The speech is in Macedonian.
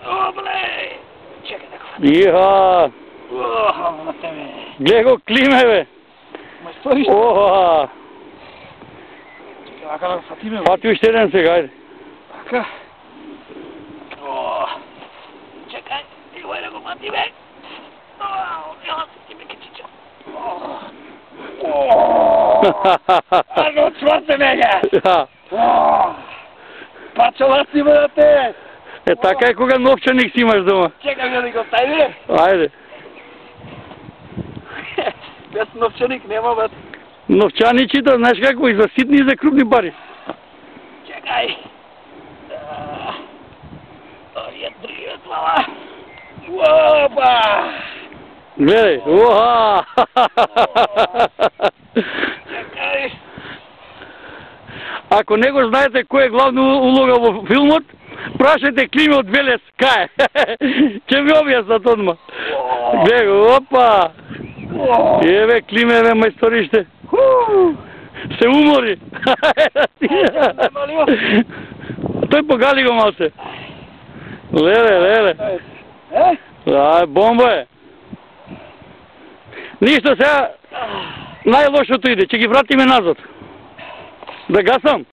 Oble! Čekaj da hvatim. Iha! Na tebe. Gdje go klime, be? Ma stojiš? Oha! Čekaj, ovako da hvatim. Hvati još jedan se, hajde. Ovako. Čekaj, evo je da go hvatim. Evo ti me kečića. Arnold Schwarzenegger! Ja. Pa čovasti brate! Така е кога новчаник си имаш дома. Чекай да го стави. Айде. Без новчаник нема, брат. Новчаничите, знаеш какво, и за ситни и за крупни пари. Чекай. Ой, другият мала. Опа! Гледай, оха! Чекай. Ако не го знаете кой е главна улога в филмот, прашайте Климе от Велес, кае? Ќе ви објаснат одма. Гледай го, опа! Еве, Климе, бе, мајсторище. Се умори. Тој погали го малце. Леле. Ај, бомба е. Ништо сега, најлошото иде, ќе ги вратиме назад. Да гасам?